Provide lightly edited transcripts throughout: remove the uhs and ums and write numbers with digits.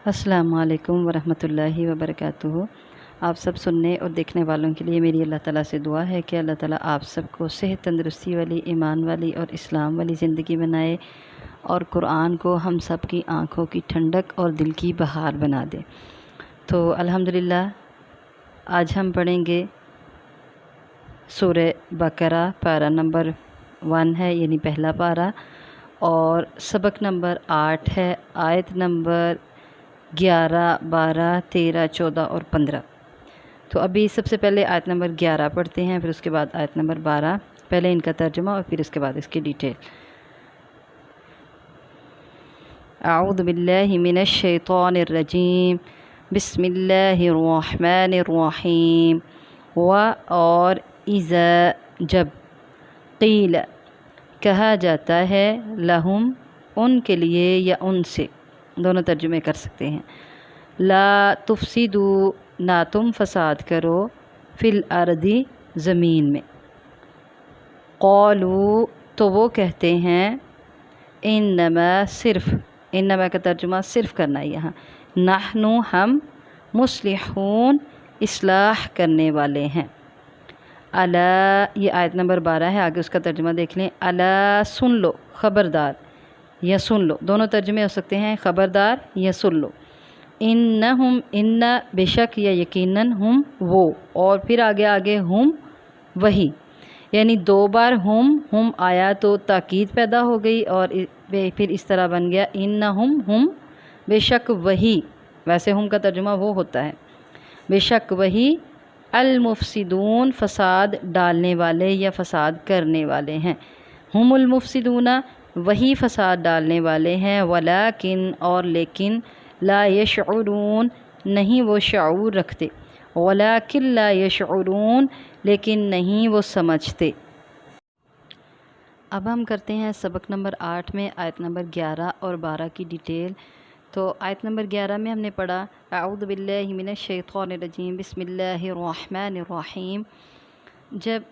السلام علیکم ورحمۃ اللہ وبرکاتہ۔ آپ سب سننے اور دیکھنے والوں کے لیے میری اللہ تعالیٰ سے دعا ہے کہ اللہ تعالیٰ آپ سب کو صحت تندرستی والی، ایمان والی اور اسلام والی زندگی بنائے، اور قرآن کو ہم سب کی آنکھوں کی ٹھنڈک اور دل کی بہار بنا دے۔ تو الحمدللہ آج ہم پڑھیں گے سورہ بقرہ، پارہ نمبر 1 ہے، یعنی پہلا پارہ، اور سبق نمبر 8 ہے، آیت نمبر 11، 12، 13، 14 اور 15۔ تو ابھی سب سے پہلے آیت نمبر 11 پڑھتے ہیں، پھر اس کے بعد آیت نمبر 12، پہلے ان کا ترجمہ اور پھر اس کے بعد اس کی ڈیٹیل۔ اعوذ باللہ من الشیطان الرجیم، بسم اللہ الرحمن الرحیم۔ اور اذا، جب، قیل، کہا جاتا ہے، لہم، ان کے لیے یا ان سے، دونوں ترجمے کر سکتے ہیں، لا تفسدو، نہ تم فساد کرو، فی الارض، زمین میں، قالو، تو وہ کہتے ہیں، انما، صرف، انما کا ترجمہ صرف کرنا ہے یہاں، نحنو، ہم، مصلحون، اصلاح کرنے والے ہیں۔ الا، یہ آیت نمبر 12 ہے، آگے اس کا ترجمہ دیکھ لیں۔ الا، سن لو، خبردار، یا سن لو، دونوں ترجمے ہو سکتے ہیں، خبردار یا سن لو۔ انہم، ان، بے شک یا یقیناً، ہم، وہ، اور پھر آگے ہم، وہی، یعنی 2 بار ہم آیا تو تاکید پیدا ہو گئی، اور پھر اس طرح بن گیا انہم، ہم، بے شک وہی، ویسے ہم کا ترجمہ وہ ہوتا ہے، بے شک وہی، المفسدون، فساد ڈالنے والے یا فساد کرنے والے ہیں، ہم المفسدون، وہی فساد ڈالنے والے ہیں، ولیکن، اور لیکن، لا یشعرون، نہیں وہ شعور رکھتے، ولیکن لا یشعرون، لیکن نہیں وہ سمجھتے۔ اب ہم کرتے ہیں سبق نمبر 8 میں آیت نمبر 11 اور 12 کی ڈیٹیل۔ تو آیت نمبر 11 میں ہم نے پڑھا، اعوذ باللہ من الشیطان الرجیم، بسم اللہ الرحمن الرحیم۔ جب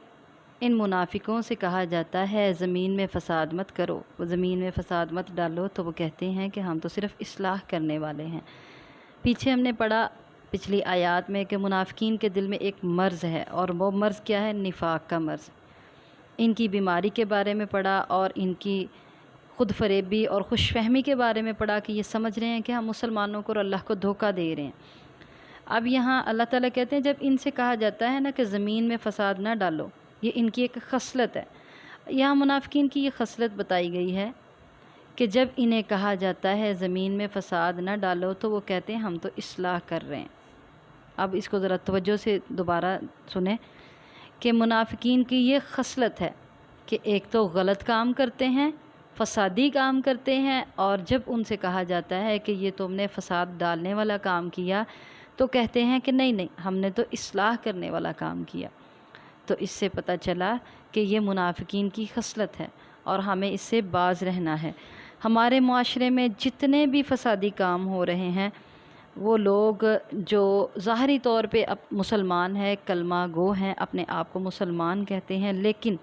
ان منافقوں سے کہا جاتا ہے زمین میں فساد مت کرو، زمین میں فساد مت ڈالو، تو وہ کہتے ہیں کہ ہم تو صرف اصلاح کرنے والے ہیں۔ پیچھے ہم نے پڑھا پچھلی آیات میں کہ منافقین کے دل میں ایک مرض ہے، اور وہ مرض کیا ہے؟ نفاق کا مرض۔ ان کی بیماری کے بارے میں پڑھا، اور ان کی خود فریبی اور خوش فہمی کے بارے میں پڑھا کہ یہ سمجھ رہے ہیں کہ ہم مسلمانوں کو اور اللہ کو دھوکہ دے رہے ہیں۔ اب یہاں اللہ تعالیٰ کہتے ہیں جب ان سے کہا جاتا ہے نا کہ زمین میں فساد نہ ڈالو، یہ ان کی ایک خصلت ہے۔ یہاں منافقین کی یہ خصلت بتائی گئی ہے کہ جب انہیں کہا جاتا ہے زمین میں فساد نہ ڈالو، تو وہ کہتے ہیں ہم تو اصلاح کر رہے ہیں۔ اب اس کو ذرا توجہ سے دوبارہ سنیں کہ منافقین کی یہ خصلت ہے کہ ایک تو غلط کام کرتے ہیں، فسادی کام کرتے ہیں، اور جب ان سے کہا جاتا ہے کہ یہ تم نے فساد ڈالنے والا کام کیا، تو کہتے ہیں کہ نہیں ہم نے تو اصلاح کرنے والا کام کیا۔ تو اس سے پتہ چلا کہ یہ منافقین کی خصلت ہے، اور ہمیں اس سے باز رہنا ہے۔ ہمارے معاشرے میں جتنے بھی فسادی کام ہو رہے ہیں، وہ لوگ جو ظاہری طور پہ مسلمان ہیں، کلمہ گو ہیں، اپنے آپ کو مسلمان کہتے ہیں، لیکن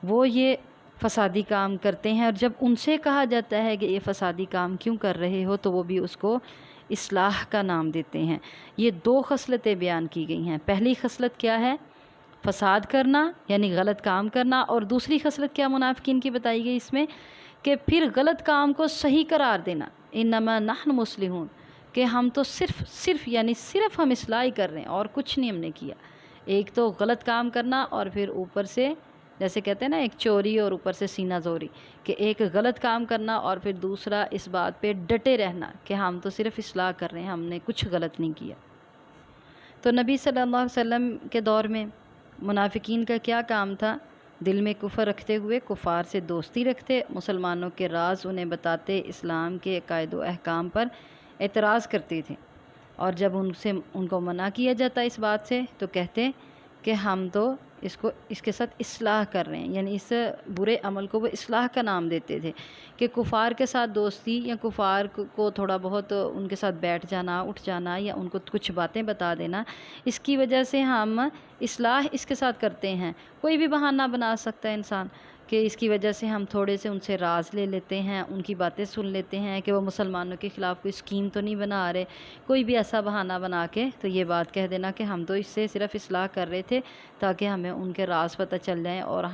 وہ یہ فسادی کام کرتے ہیں، اور جب ان سے کہا جاتا ہے کہ یہ فسادی کام کیوں کر رہے ہو، تو وہ بھی اس کو اصلاح کا نام دیتے ہیں۔ یہ 2 خصلتیں بیان کی گئی ہیں۔ پہلی خصلت کیا ہے؟ فساد کرنا، یعنی غلط کام کرنا، اور دوسری خصلت کیا منافقین کی بتائی گئی اس میں؟ کہ پھر غلط کام کو صحیح قرار دینا، انما نحن مصلحون، کہ ہم تو صرف یعنی صرف ہم اصلاح کر رہے ہیں اور کچھ نہیں ہم نے کیا۔ ایک تو غلط کام کرنا، اور پھر اوپر سے جیسے کہتے ہیں نا ایک چوری اور اوپر سے سینہ زوری، کہ ایک غلط کام کرنا اور پھر دوسرا اس بات پہ ڈٹے رہنا کہ ہم تو صرف اصلاح کر رہے ہیں، ہم نے کچھ غلط نہیں کیا۔ تو نبی صلی اللہ علیہ وسلم کے دور میں منافقین کا کیا کام تھا؟ دل میں کفر رکھتے ہوئے کفار سے دوستی رکھتے، مسلمانوں کے راز انہیں بتاتے، اسلام کے عقائد و احکام پر اعتراض کرتے تھے، اور جب ان کو منع کیا جاتا اس بات سے، تو کہتے کہ ہم تو اس کے ساتھ اصلاح کر رہے ہیں، یعنی اس برے عمل کو وہ اصلاح کا نام دیتے تھے کہ کفار کے ساتھ دوستی، یا کفار کو تھوڑا بہت ان کے ساتھ بیٹھ جانا، اٹھ جانا، یا ان کو کچھ باتیں بتا دینا، اس کی وجہ سے ہم اصلاح اس کے ساتھ کرتے ہیں۔ کوئی بھی بہانہ بنا سکتا ہے انسان کہ اس کی وجہ سے ہم تھوڑے سے ان سے راز لے لیتے ہیں، ان کی باتیں سن لیتے ہیں کہ وہ مسلمانوں کے خلاف کوئی اسکیم تو نہیں بنا رہے، کوئی بھی ایسا بہانہ بنا کے تو یہ بات کہہ دینا کہ ہم تو اس سے صرف اصلاح کر رہے تھے تاکہ ہمیں ان کے راز پتہ چل جائیں، اور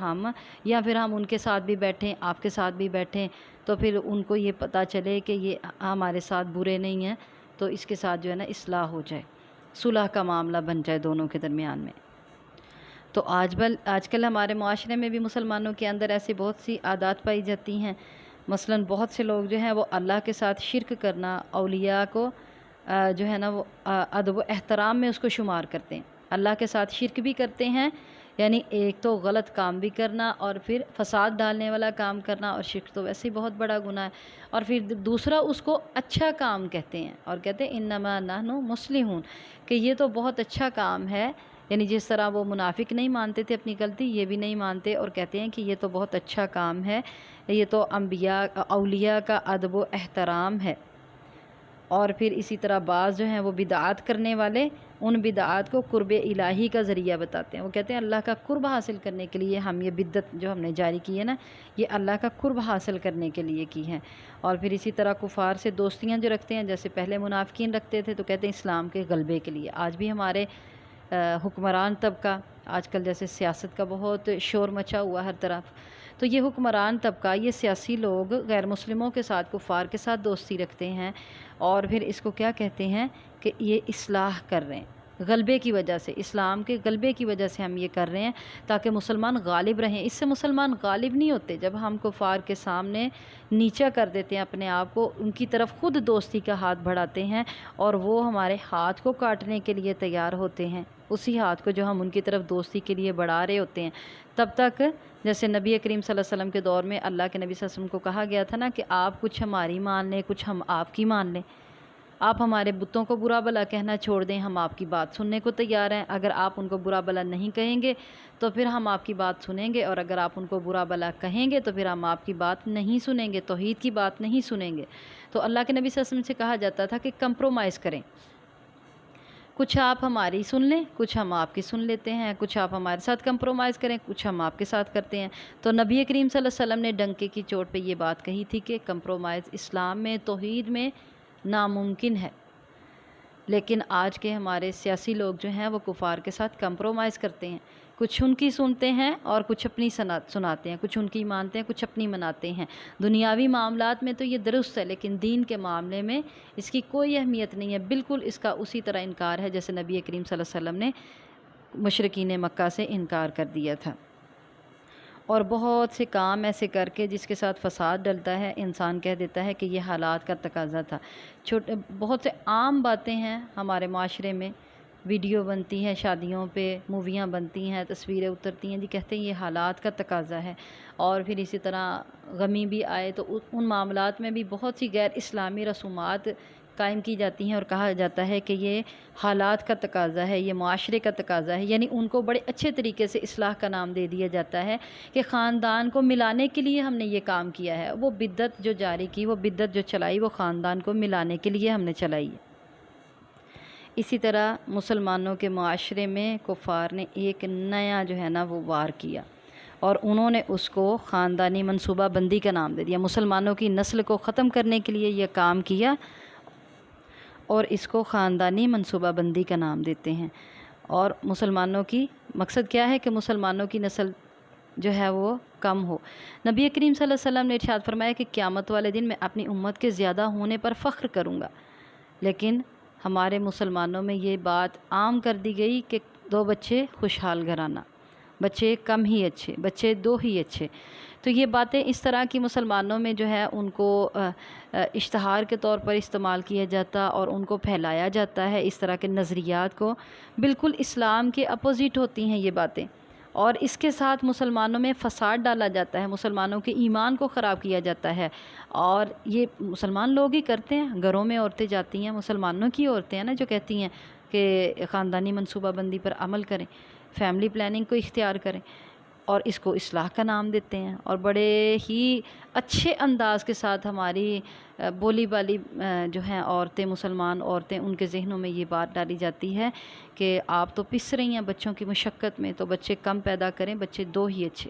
یا پھر ہم ان کے ساتھ بھی بیٹھیں، آپ کے ساتھ بھی بیٹھیں، تو پھر ان کو یہ پتہ چلے کہ یہ ہمارے ساتھ برے نہیں ہیں، تو اس کے ساتھ جو ہے نا اصلاح ہو جائے، صلح کا معاملہ بن جائے دونوں کے درمیان میں۔ تو آج کل ہمارے معاشرے میں بھی مسلمانوں کے اندر ایسی بہت سی عادات پائی جاتی ہیں، مثلاً بہت سے لوگ جو ہیں وہ اللہ کے ساتھ شرک کرنا، اولیاء کو جو ہے نا وہ ادب و احترام میں اس کو شمار کرتے ہیں، اللہ کے ساتھ شرک بھی کرتے ہیں، یعنی ایک تو غلط کام بھی کرنا اور پھر فساد ڈالنے والا کام کرنا، اور شرک تو ویسے ہی بہت بڑا گناہ ہے، اور پھر دوسرا اس کو اچھا کام کہتے ہیں اور کہتے ہیں انما نحن مصلحون، کہ یہ تو بہت اچھا کام ہے، یعنی جس طرح وہ منافق نہیں مانتے تھے اپنی غلطی، یہ بھی نہیں مانتے اور کہتے ہیں کہ یہ تو بہت اچھا کام ہے، یہ تو انبیاء اولیاء کا ادب و احترام ہے۔ اور پھر اسی طرح بعض جو ہیں وہ بدعات کرنے والے ان بدعات کو قرب الہی کا ذریعہ بتاتے ہیں، وہ کہتے ہیں اللہ کا قرب حاصل کرنے کے لیے ہم یہ بدعت جو ہم نے جاری کی ہے نا، یہ اللہ کا قرب حاصل کرنے کے لیے کی ہیں۔ اور پھر اسی طرح کفار سے دوستیاں جو رکھتے ہیں، جیسے پہلے منافقین رکھتے تھے تو کہتے ہیں اسلام کے غلبے کے لیے۔ آج بھی ہمارے حکمران طبقہ، آج کل جیسے سیاست کا بہت شور مچا ہوا ہر طرف، تو یہ حکمران طبقہ، یہ سیاسی لوگ غیر مسلموں کے ساتھ، کفار کے ساتھ دوستی رکھتے ہیں، اور پھر اس کو کیا کہتے ہیں کہ یہ اصلاح کر رہے ہیں، غلبے کی وجہ سے، اسلام کے غلبے کی وجہ سے ہم یہ کر رہے ہیں تاکہ مسلمان غالب رہیں۔ اس سے مسلمان غالب نہیں ہوتے، جب ہم کفار کے سامنے نیچا کر دیتے ہیں اپنے آپ کو، ان کی طرف خود دوستی کا ہاتھ بڑھاتے ہیں اور وہ ہمارے ہاتھ کو کاٹنے کے لیے تیار ہوتے ہیں، اسی ہاتھ کو جو ہم ان کی طرف دوستی کے لیے بڑھا رہے ہوتے ہیں، تب تک جیسے نبی کریم صلی اللہ علیہ وسلم کے دور میں اللہ کے نبی صلی اللہ علیہ وسلم کو کہا گیا تھا نا کہ آپ کچھ ہماری مان لیں، کچھ ہم آپ کی مان لیں، آپ ہمارے بتوں کو برا بھلا کہنا چھوڑ دیں، ہم آپ کی بات سننے کو تیار ہیں، اگر آپ ان کو برا بھلا نہیں کہیں گے تو پھر ہم آپ کی بات سنیں گے، اور اگر آپ ان کو برا بھلا کہیں گے تو پھر ہم آپ کی بات نہیں سنیں گے، توحید کی بات نہیں سنیں گے۔ تو اللہ کے نبی صلی اللہ علیہ وسلم سے کہا جاتا تھا کہ کمپرومائز کریں، کچھ آپ ہماری سن لیں، کچھ ہم آپ کی سن لیتے ہیں، کچھ آپ ہمارے ساتھ کمپرومائز کریں، کچھ ہم آپ کے ساتھ کرتے ہیں۔ تو نبی کریم صلی اللہ علیہ وسلم نے ڈنکے کی چوٹ پہ یہ بات کہی تھی کہ کمپرومائز اسلام میں، توحید میں ناممکن ہے، لیکن آج کے ہمارے سیاسی لوگ جو ہیں وہ کفار کے ساتھ کمپرومائز کرتے ہیں، کچھ ان کی سنتے ہیں اور کچھ اپنی سناتے ہیں، کچھ ان کی مانتے ہیں، کچھ اپنی مناتے ہیں۔ دنیاوی معاملات میں تو یہ درست ہے، لیکن دین کے معاملے میں اس کی کوئی اہمیت نہیں ہے، بالکل اس کا اسی طرح انکار ہے جیسے نبی کریم صلی اللہ علیہ وسلم نے مشرکین مکہ سے انکار کر دیا تھا۔ اور بہت سے کام ایسے کر کے جس کے ساتھ فساد ڈلتا ہے، انسان کہہ دیتا ہے کہ یہ حالات کا تقاضا تھا۔ بہت سے عام باتیں ہیں ہمارے معاشرے میں، ویڈیو بنتی ہے شادیوں پہ، موویاں بنتی ہیں، تصویریں اترتی ہیں، جی کہتے ہیں یہ حالات کا تقاضا ہے۔ اور پھر اسی طرح غمی بھی آئے تو ان معاملات میں بھی بہت سی غیر اسلامی رسومات قائم کی جاتی ہیں اور کہا جاتا ہے کہ یہ حالات کا تقاضا ہے، یہ معاشرے کا تقاضا ہے، یعنی ان کو بڑے اچھے طریقے سے اصلاح کا نام دے دیا جاتا ہے کہ خاندان کو ملانے کے لیے ہم نے یہ کام کیا ہے۔ وہ بدعت جو جاری کی، وہ بدعت جو چلائی، وہ خاندان کو ملانے کے لیے ہم نے چلائی ہے۔ اسی طرح مسلمانوں کے معاشرے میں کفار نے ایک نیا جو ہے نا وہ وار کیا، اور انہوں نے اس کو خاندانی منصوبہ بندی کا نام دے دیا۔ مسلمانوں کی نسل کو ختم کرنے کے لیے یہ کام کیا اور اس کو خاندانی منصوبہ بندی کا نام دیتے ہیں۔ اور مسلمانوں کی مقصد کیا ہے کہ مسلمانوں کی نسل جو ہے وہ کم ہو۔ نبی کریم صلی اللہ علیہ وسلم نے ارشاد فرمایا کہ قیامت والے دن میں اپنی امت کے زیادہ ہونے پر فخر کروں گا، لیکن ہمارے مسلمانوں میں یہ بات عام کر دی گئی کہ 2 بچے خوشحال گھرانہ، بچے کم ہی اچھے، بچے 2 ہی اچھے۔ تو یہ باتیں اس طرح کی مسلمانوں میں جو ہے ان کو اشتہار کے طور پر استعمال کیا جاتا اور ان کو پھیلایا جاتا ہے، اس طرح کے نظریات کو، بالکل اسلام کے اپوزٹ ہوتی ہیں یہ باتیں، اور اس کے ساتھ مسلمانوں میں فساد ڈالا جاتا ہے، مسلمانوں کے ایمان کو خراب کیا جاتا ہے، اور یہ مسلمان لوگ ہی کرتے ہیں۔ گھروں میں عورتیں جاتی ہیں، مسلمانوں کی عورتیں ہیں نا جو کہتی ہیں کہ خاندانی منصوبہ بندی پر عمل کریں، فیملی پلاننگ کو اختیار کریں، اور اس کو اصلاح کا نام دیتے ہیں، اور بڑے ہی اچھے انداز کے ساتھ ہماری بولی بالی جو ہیں عورتیں، مسلمان عورتیں، ان کے ذہنوں میں یہ بات ڈالی جاتی ہے کہ آپ تو پس رہی ہیں بچوں کی مشقت میں، تو بچے کم پیدا کریں، بچے 2 ہی اچھے۔